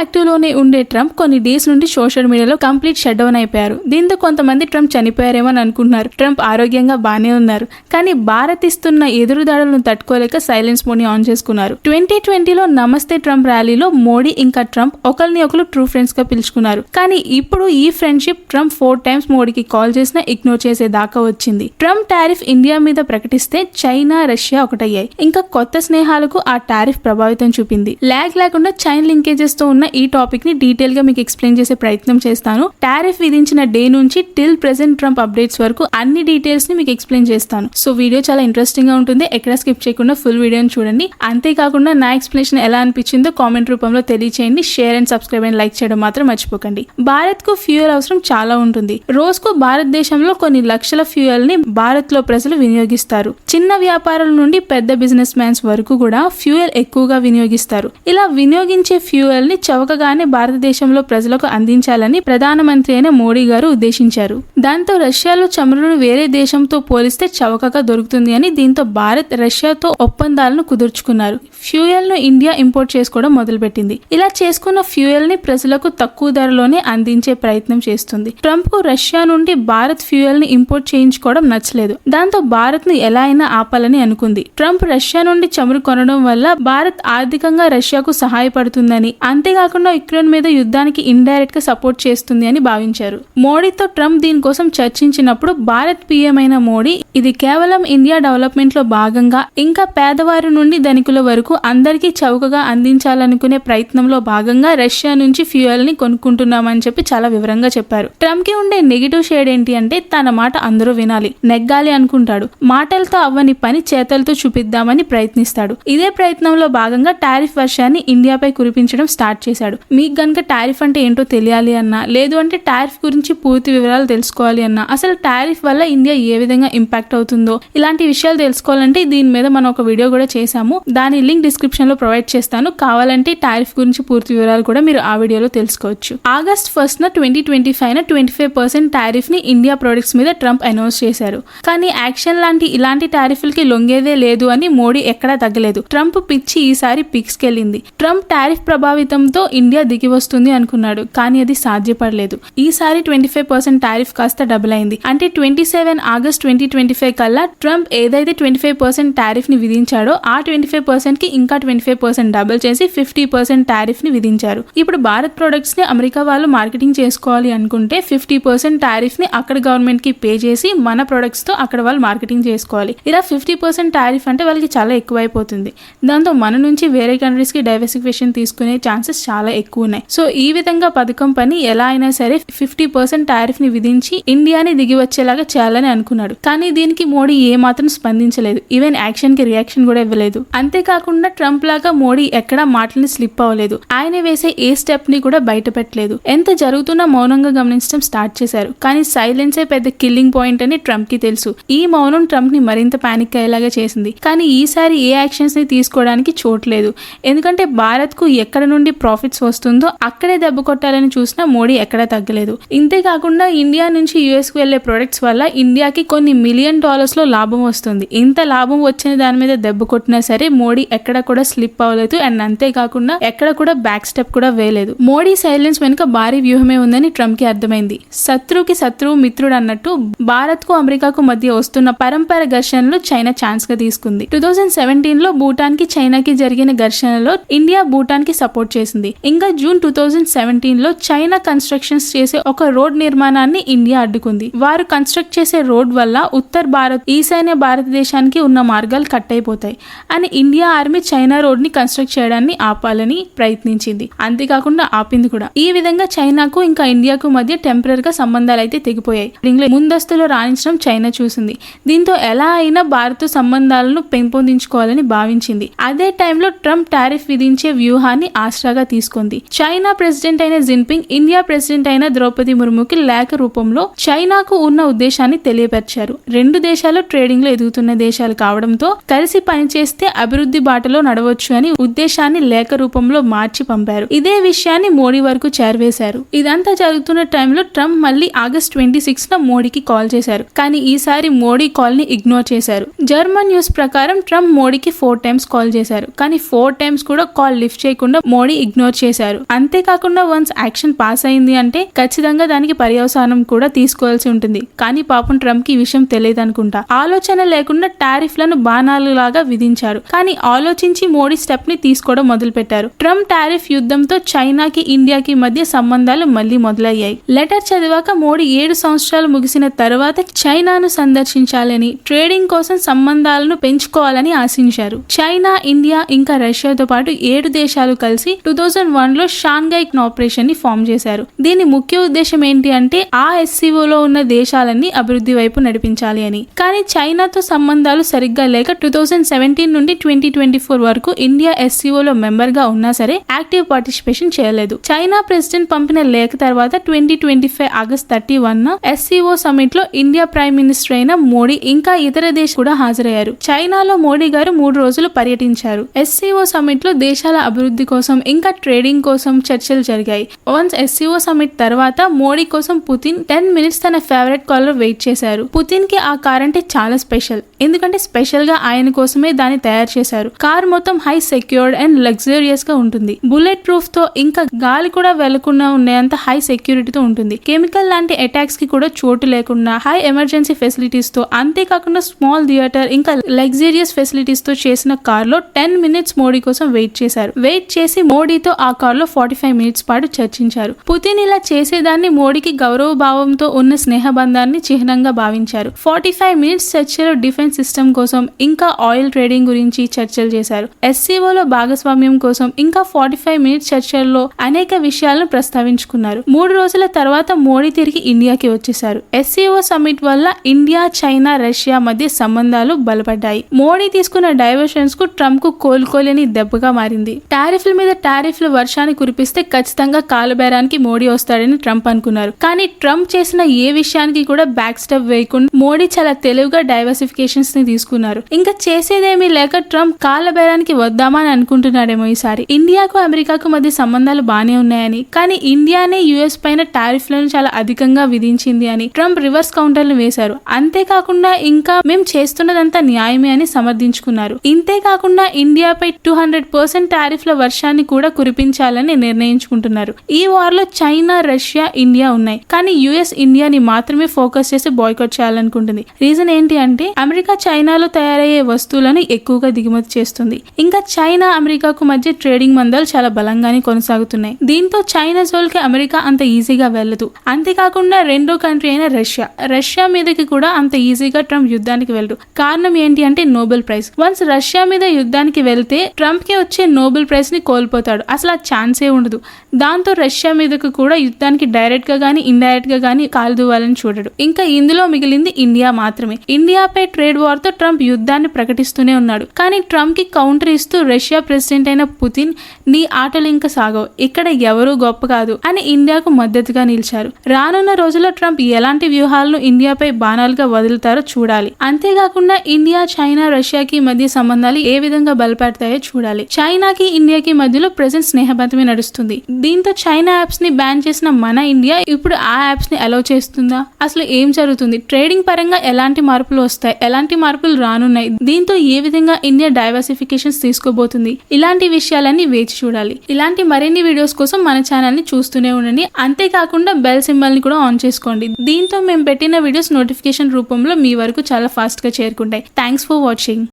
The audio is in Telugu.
యాక్టివ్ లోనే ఉండే ట్రంప్ కొన్ని డేస్ నుండి సోషల్ మీడియాలో కంప్లీట్ షట్ డౌన్ అయిపోయారు. దీంతో కొంతమంది ట్రంప్ చనిపోయారేమో అని అనుకుంటున్నారు. ట్రంప్ ఆరోగ్యంగా బానే ఉన్నారు, కానీ భారత్ ఇస్తున్న ఎదురుదాడులను తట్టుకోలేక సైలెన్స్ మోడ్ ని ఆన్ చేసుకున్నారు. 2020లో నమస్తే ట్రంప్ ర్యాలీలో మోడీ ఇంకా ట్రంప్ ఒకరిని ఒకరు ట్రూ ఫ్రెండ్స్ గా పిలుచుకున్నారు. కానీ ఇప్పుడు ఈ ఫ్రెండ్షిప్ ట్రంప్ 4 times మోడీకి కాల్ చేసినా ఇగ్నోర్ చేసే దాకా వచ్చింది. ట్రంప్ టారిఫ్ ఇండియా మీద ప్రకటిస్తే చైనా, రష్యా ఒకటయ్యాయి. ఇంకా కొత్త స్నేహాలకు ఆ టారిఫ్ ప్రభావితం చూపింది. ల్యాగ్ లేకుండా చైన్ లింకేజెస్ తో ఉన్న ఈ టాపిక్ ని డీటెయిల్ గా మీకు ఎక్స్ప్లెయిన్ చేసే ప్రయత్నం చేస్తాను. టారిఫ్ విధించిన డే నుంచి టిల్ ప్రెసెంట్ ట్రంప్ అప్డేట్స్ వరకు అన్ని డీటెయిల్స్ ని మీకు ఎక్స్ప్లెయిన్ చేస్తాను. సో వీడియో చాలా ఇంట్రెస్టింగ్ గా ఉంటుంది. ఎక్కడ స్కిప్ చేయకుండా ఫుల్ వీడియోని చూడండి. అంతేకాకుండా నా ఎక్స్ప్లెనేషన్ ఎలా అనిపించిందో కామెంట్ రూపంలో తెలియచేయండి. Share and subscribe and like చేయడం మాత్రం మర్చిపోకండి. భారత్ కు ఫ్యూయల్ అవసరం చాలా ఉంటుంది. రోజుకు భారతదేశంలో కొన్ని లక్షల ఫ్యూయల్ ని భారత్ లో ప్రజలు వినియోగిస్తారు. చిన్న వ్యాపారాల నుండి పెద్ద బిజినెస్ మ్యాన్స్ వరకు కూడా ఫ్యూయల్ ఎక్కువగా వినియోగిస్తారు. ఇలా వినియోగించే ఫ్యూయల్ ని చవకగానే భారతదేశంలో ప్రజలకు అందించాలని ప్రధానమంత్రి అయిన మోడీ గారు ఉద్దేశించారు. దాంతో రష్యాలో చమురును వేరే దేశంతో పోలిస్తే చవకగా దొరుకుతుంది అని దీంతో భారత్ రష్యాతో ఒప్పందాలను కుదుర్చుకున్నారు. ఫ్యూయల్ ను ఇండియా ఇంపోర్ట్ చేసుకోవడం మొదలుపెట్టింది. ఇలా చేసుకున్న ఫ్యూయల్ ని ప్రజలకు తక్కువ ధరలోనే అందించే ప్రయత్నం చేస్తుంది. ట్రంప్ కు రష్యా నుండి భారత్ ఫ్యూయల్ ని ఇంపోర్ట్ చేయించుకోవడం నచ్చలేదు. దాంతో భారత్ ను ఎలా అయినా ఆపాలని అనుకుంది. ట్రంప్ రష్యా నుండి చమురు కొనడం వల్ల భారత్ ఆర్థికంగా రష్యాకు సహాయపడుతుందని, అంతేకాకుండా యుక్రెయిన్ మీద యుద్ధానికి ఇండైరెక్ట్ గా సపోర్ట్ చేస్తుంది అని భావించారు. మోడీతో ట్రంప్ దీనికోసం చర్చించినప్పుడు భారత్ పీఎం అయిన మోడీ ఇది కేవలం ఇండియా డెవలప్మెంట్ లో భాగంగా ఇంకా పేదవారి నుండి ధనికుల వరకు అందరికీ చౌకగా అందించాలనుకునే ప్రయత్నంలో భాగంగా రష్యా నుంచి ఫ్యూయల్ ని కొనుక్కుంటున్నామని చెప్పి చాలా వివరంగా చెప్పారు. ట్రంప్ కి ఉండే నెగిటివ్ షేడ్ ఏంటి అంటే తన మాట అందరూ వినాలి, నెగ్గాలి అనుకుంటాడు. మాటలతో అవ్వని పని చేతలతో చూపిద్దామని ప్రయత్నిస్తాడు. ఇదే ప్రయత్నంలో భాగంగా టారిఫ్ వర్షాన్ని ఇండియాపై కురిపించడం స్టార్ట్ చేశాడు. మీకు గనుక టారిఫ్ అంటే ఏంటో తెలియాలి అన్నా, లేదు అంటే టారిఫ్ గురించి పూర్తి వివరాలు తెలుసుకోవాలి అన్నా, అసలు టారిఫ్ వల్ల ఇండియా ఏ విధంగా ఇంపాక్ట్ అవుతుందో ఇలాంటి విషయాలు తెలుసుకోవాలంటే దీని మీద మనం ఒక వీడియో కూడా చేసాము. దాని లింక్ డిస్క్రిప్షన్ లో ప్రొవైడ్ చేస్తాను. కావాలంటే టారిఫ్ గురించి పూర్తి వివరాలు కూడా మీరు ఆ వీడియోలో తెలుసుకోవచ్చు. ఆగస్ట్ 1న 2025 25% టారిఫ్ ని ఇండియా ప్రొడక్ట్స్ మీద ట్రంప్ అనౌన్స్ చేశారు. కానీ యాక్షన్ లాంటి ఇలాంటి టారిఫ్లకి లొంగేదే లేదు అని మోడీ ఎక్కడా తగ్గలేదు. ట్రంప్ పిచ్చి ఈసారి పిక్స్ కెళ్ళింది. ట్రంప్ టారిఫ్ ప్రభావితంతో ఇండియా దిగి వస్తుంది అనుకున్నాడు, కానీ అది సాధ్యపడలేదు. ఈసారి 25% టారిఫ్ కాస్త డబుల్ అయింది. అంటే 27 ఆగస్ట్ 2025 కల్లా ట్రంప్ ఏదైతే 25% టారిఫ్ ని విధించాడో ఆ 25% కి ఇంకా 25% డబుల్ చేసి 50% టారిఫ్ ని విధించారు. ఇప్పుడు భారత్ ప్రొడక్ట్స్ ని అమెరికా వాళ్ళు మార్కెటింగ్ చేసుకోవాలి అనుకుంటే 50% టారిఫ్ ని అక్కడ గవర్నమెంట్ కి పే చేసి మన ప్రొడక్ట్స్ తో అక్కడ వాళ్ళు మార్కెటింగ్ చేసుకోవాలి. ఇలా 50% టారిఫ్ అంటే వాళ్ళకి చాలా ఎక్కువైపోతుంది. దాంతో మన నుంచి వేరే కంట్రీస్ కి డైవర్సిఫికేషన్ తీసుకునే ఛాన్సెస్ చాలా ఎక్కువ ఉన్నాయి. సో ఈ విధంగా పథకం పని ఎలా అయినా సరే 50% టారిఫ్ ని విధించి ఇండియాని దిగి వచ్చేలాగా చేయాలని అనుకున్నాడు. కానీ దీనికి మోడీ ఏ మాత్రం స్పందించలేదు. ఈవెన్ యాక్షన్ కి రియాక్షన్ కూడా ఇవ్వలేదు. అంతేకాకుండా ట్రంప్ లాగా మోడీ ఎక్కడా మాటల్ని స్లిప్ అవ్వలేదు. ఆయన వేసే ఏ స్టెప్ ని కూడా బయట పెట్టలేదు. ఎంత జరుగుతున్నా మౌనంగా గమనించడం స్టార్ట్ చేశారు. కానీ సైలెన్సే పెద్ద కిల్లింగ్ పాయింట్ అని ట్రంప్ కి తెలుసు. ఈ మౌనం ట్రంప్ ని మరింత పానిక్ అయ్యేలాగా చేసింది. కానీ ఈసారి ఏ యాక్షన్స్ ని తీసుకోవడానికి చోట్లేదు. ఎందుకంటే భారత్ కు ఎక్కడ నుండి ప్రాఫిట్స్ వస్తుందో అక్కడే దెబ్బ కొట్టాలని చూసినా మోడీ ఎక్కడా తగ్గలేదు. ఇంతేకాకుండా ఇండియా నుంచి యుఎస్ కు వెళ్లే ప్రొడక్ట్స్ వల్ల ఇండియాకి కొన్ని $1 మిలియన్ లో లాభం వస్తుంది. ఇంత లాభం వచ్చిన దాని మీద దెబ్బ కొట్టినా సరే మోడీ ఎక్కడ కూడా స్లిప్ అవ్వలేదు. అండ్ అంతేకాకుండా ఎక్కడ కూడా బ్యాక్ స్టెప్ కూడా వేయలేదు. మోడీ సైలెన్స్ వెనుక భారీ వ్యూహమే ఉందని ట్రంప్ కి అర్థమైంది. శత్రువుకి శత్రువు మిత్రుడు అన్నట్టు భారత్ కు అమెరికాకు మధ్య వస్తున్న పరంపర ఘర్షణలు చైనా ఛాన్స్ గా తీసుకుంది. 2017లో భూటాన్ కి చైనాకి జరిగిన ఘర్షణలో ఇండియా భూటాన్ కి సపోర్ట్ చేసింది. ఇంకా జూన్ 2017లో చైనా కన్స్ట్రక్షన్స్ చేసే ఒక రోడ్ నిర్మాణాన్ని ఇండియా అడ్డుకుంది. వారు కన్స్ట్రక్ట్ చేసే రోడ్ వల్ల ఉత్తర భారత్ ఈశాన్య భారతదేశానికి ఉన్న మార్గాలు కట్ అయిపోతాయి అని ఇండియా ఆర్మీ చైనా రోడ్ ని కన్స్ట్రక్ట్ చేయడాన్ని ఆపాలని ప్రయత్నించింది. అంతేకాకుండా ఆపింది కూడా. ఈ విధంగా చైనాకు ఇంకా ఇండియాకు మధ్య టెంపరరీ గా సంబంధాలు అయితే తెగిపోయాయి. ముందస్తులో రాణించడం చైనా చూసింది. దీంతో ఎలా అయినా భారత్ సంబంధాలను పెంపొందించుకోవాలని భావించింది. అదే టైంలో ట్రంప్ టారిఫ్ విధించే వ్యూహాన్ని ఆసరాగా తీసుకుంది. చైనా ప్రెసిడెంట్ అయిన జిన్పింగ్ ఇండియా ప్రెసిడెంట్ అయిన ద్రౌపది ముర్ముకి లేఖ రూపంలో చైనాకు ఉన్న ఉద్దేశాన్ని తెలియపరిచారు. రెండు దేశాలు ట్రేడింగ్ లో ఎదుగుతున్న దేశాలు కావడంతో కలిసి పనిచేస్తే అభివృద్ధి బాటలో నడవచ్చు అని ఉద్దేశాన్ని లేఖ రూపంలో మార్చి పంపారు. ఇదే విషయాన్ని మోడీ వరకు చేరవేశారు. ఇదంతా జరుగుతున్న టైంలో ట్రంప్ మళ్ళీ ఆగస్ట్ 26న మోడీకి కాల్ చేశారు. కానీ ఈసారి మోడీ కాల్ ని ఇగ్నోర్ చేశారు. జర్మన్ న్యూస్ ప్రకారం ట్రంప్ మోడీకి 4 times కాల్ చేశారు. కానీ 4 times కూడా కాల్ లిఫ్ట్ చేయకుండా మోడీ ఇగ్నోర్ ఇగ్నోర్ చేశారు. అంతేకాకుండా వన్స్ యాక్షన్ పాస్ అయింది అంటే ఖచ్చితంగా దానికి పర్యవసానం కూడా తీసుకోవాల్సి ఉంటుంది. కానీ పాపం ట్రంప్ కి ఈ విషయం తెలియదు అనుకుంటా. ఆలోచన లేకుండా టారిఫ్లను బాణాలు లాగా విధించారు. కానీ ఆలోచించి మోడీ స్టెప్ ని తీసుకోవడం మొదలు పెట్టారు. ట్రంప్ టారిఫ్ యుద్ధంతో చైనాకి ఇండియాకి మధ్య సంబంధాలు మళ్లీ మొదలయ్యాయి. లెటర్ చదివాక మోడీ 7 సంవత్సరాలు ముగిసిన తర్వాత చైనాను సందర్శించాలని, ట్రేడింగ్ కోసం సంబంధాలను పెంచుకోవాలని ఆశించారు. చైనా, ఇండియా ఇంకా రష్యాతో పాటు 7 దేశాలు కలిసి 2001లో షాంఘై కోఆపరేషన్ ని ఫామ్ చేశారు. దీని ముఖ్య ఉద్దేశం ఏంటి అంటే ఆ ఎస్సీఓలో ఉన్న దేశాలన్నీ అభివృద్ధి వైపు నడిపించాలి అని. కానీ చైనాతో సంబంధాలు సరిగ్గా లేక 2017 నుండి 2024 వరకు ఇండియా ఎస్సీఓలో మెంబర్ గా ఉన్నా సరే యాక్టివ్ పార్టిసిపేషన్ చేయలేదు. చైనా ప్రెసిడెంట్ పంపిన లేఖ తర్వాత 2025 ఆగస్ట్ 31 ఎస్సీఓ సమిట్ లో ఇండియా ప్రైమ్ మినిస్టర్ అయిన మోడీ ఇంకా ఇతర దేశాలు కూడా హాజరయ్యారు. చైనాలో మోడీ గారు 3 రోజులు పర్యటించారు. ఎస్సీఓ సమిట్ లో దేశాల అభివృద్ధి కోసం ఇంకా ట్రేడింగ్ కోసం చర్చలు జరిగాయి. వన్స్ ఎస్సీఓ సమిట్ తర్వాత మోడీ కోసం పుతిన్ 10 మినిట్స్ తన ఫేవరెట్ కార్ లో వెయిట్ చేశారు. పుతిన్ కి ఆ కార్ అంటే చాలా స్పెషల్. ఎందుకంటే స్పెషల్ గా ఆయన కోసమే దాన్ని తయారు చేశారు. కార్ మొత్తం హై సెక్యూర్డ్ అండ్ లగ్జరియస్ గా ఉంటుంది. బుల్లెట్ ప్రూఫ్ తో ఇంకా గాలి కూడా వెళ్లకుండా ఉండేంత హై సెక్యూరిటీతో ఉంటుంది. కెమికల్ లాంటి అటాక్స్ కి కూడా చోటు లేకుండా హై ఎమర్జెన్సీ ఫెసిలిటీస్ తో, అంతేకాకుండా స్మాల్ థియేటర్ ఇంకా లగ్జరియస్ ఫెసిలిటీస్ తో చేసిన కార్ లో 10 మినిట్స్ మోడీ కోసం వెయిట్ చేశారు. వెయిట్ చేసి మోడీతో ఆ కార్ లో 45 మినిట్స్ పాటు చర్చించారు. పుతిన్ ఇలా చేసేదాన్ని మోడీకి గౌరవ భావంతో ఉన్న స్నేహబంధాన్ని చిహ్నంగా భావించారు. 45 మినిట్స్ చర్చలో డిఫెన్స్ సిస్టమ్ కోసం ఇంకా ఆయిల్ ట్రేడింగ్ గురించి చర్చలు చేశారు. ఎస్సీఓలో భాగస్వామ్యం కోసం ఇంకా 45 మినిట్స్ చర్చల్లో అనేక విషయాలను ప్రస్తావించుకున్నారు. 3 రోజుల తర్వాత మోడీ తిరిగి ఇండియాకి వచ్చేశారు. ఎస్సీఓ సమిట్ వల్ల ఇండియా, చైనా, రష్యా మధ్య సంబంధాలు బలపడ్డాయి. మోడీ తీసుకున్న డైవర్షన్స్ కు ట్రంప్ కు కోలుకోలేని దెబ్బగా మారింది. టారిఫ్ల మీద టారిఫ్ల వర్షాన్ని కురిపిస్తే ఖచ్చితంగా కాలుబేరానికి మోడీ వస్తాడని ట్రంప్ అనుకున్నారు. కానీ ట్రంప్ చేసిన ఏ విషయానికి కూడా బ్యాక్ స్టెప్ వేయకుండా మోడీ చాలా తెలివిగా డైవర్సిఫికేషన్స్ ని తీసుకున్నారు. ఇంకా చేసేదేమీ లేక ట్రంప్ కాలుబేరానికి వద్దామని అనుకుంటున్నాడేమో ఈసారి. ఇండియాకు అమెరికాకు మధ్య సంబంధాలు బానే ఉన్నాయని, కానీ ఇండియానే యుఎస్ పైన టారిఫ్లను చాలా అధికంగా విధించింది అని ట్రంప్ రివర్స్ కౌంటర్లు వేశారు. అంతేకాకుండా ఇంకా మేం చేస్తున్నదంతా న్యాయమే అని సమర్థించుకున్నారు. ఇంతేకాకుండా ఇండియాపై 200% టారిఫ్ల వర్షాన్ని కూడా కురిపించాలని నిర్ణయించుకుంటున్నారు. ఈ వార్ లో చైనా, రష్యా, ఇండియా ఉన్నాయి. కానీ యుఎస్ ఇండియాని మాత్రమే ఫోకస్ చేసి బాయ్కాట్ చేయాలనుకుంటుంది. రీజన్ ఏంటి అంటే అమెరికా చైనాలో తయారయ్యే వస్తువులను ఎక్కువగా దిగుమతి చేస్తుంది. ఇంకా చైనా, అమెరికాకు మధ్య ట్రేడింగ్ మందాలు చాలా బలంగానే కొనసాగుతున్నాయి. దీంతో చైనా జోలికి అమెరికా అంత ఈజీగా వెళ్ళదు. అంతేకాకుండా రెండో కంట్రీ అయిన రష్యా మీదకి కూడా అంత ఈజీగా ట్రంప్ యుద్ధానికి వెళ్ళడు. కారణం ఏంటి అంటే నోబెల్ ప్రైజ్. వన్స్ రష్యా మీద యుద్ధానికి వెళ్తే ట్రంప్ కి వచ్చే నోబెల్ ప్రైజ్ ని కోల్పోతాడు. అసలు ఆ ఛాన్సే ఉండదు. దాంతో రష్యా మీదకు కూడా యుద్ధానికి డైరెక్ట్ గా గానీ ఇండైరెక్ట్ గా గానీ కాలుదూవాలని చూడడు. ఇంకా ఇందులో మిగిలింది ఇండియా మాత్రమే. ఇండియాపై ట్రేడ్ వార్ తో ట్రంప్ యుద్ధాన్ని ప్రకటిస్తూనే ఉన్నాడు. కానీ ట్రంప్ కి కౌంటర్ ఇస్తూ రష్యా ప్రెసిడెంట్ అయిన పుతిన్ నీ ఆటలు ఇంకా సాగవు, ఇక్కడ ఎవరూ గొప్ప కాదు అని ఇండియాకు మద్దతుగా నిలిచారు. రానున్న రోజుల్లో ట్రంప్ ఎలాంటి వ్యూహాలను ఇండియాపై బాణాలుగా వదులుతారో చూడాలి. అంతేకాకుండా ఇండియా, చైనా, రష్యాకి మధ్య సంబంధాలు ఏ విధంగా బలపడతాయో చూడాలి. చైనాకి ఇండియాకి మధ్యలో ప్రెజెంట్ స్నేహబంధమే నడుస్తుంది. దీంతో చైనా యాప్స్ ని బ్యాన్ చేసిన మన ఇండియా ఇప్పుడు ఆ యాప్స్ ని అలౌ చేస్తుందా? అసలు ఏం జరుగుతుంది? ట్రేడింగ్ పరంగా ఎలాంటి మార్పులు వస్తాయి, ఎలాంటి మార్పులు రానున్నాయి, దీంతో ఏ విధంగా ఇండియా డైవర్సిఫికేషన్స్ తీసుకోబోతుంది, ఇలాంటి విషయాలన్నీ వేచి చూడాలి. ఇలాంటి మరిన్ని వీడియోస్ కోసం మన ఛానల్ ని చూస్తూనే ఉండండి. అంతేకాకుండా బెల్ సింబల్ ని కూడా ఆన్ చేసుకోండి. దీంతో మేము పెట్టిన వీడియోస్ నోటిఫికేషన్ రూపంలో మీ వరకు చాలా ఫాస్ట్ గా చేరుకుంటాయి. Thanks for watching.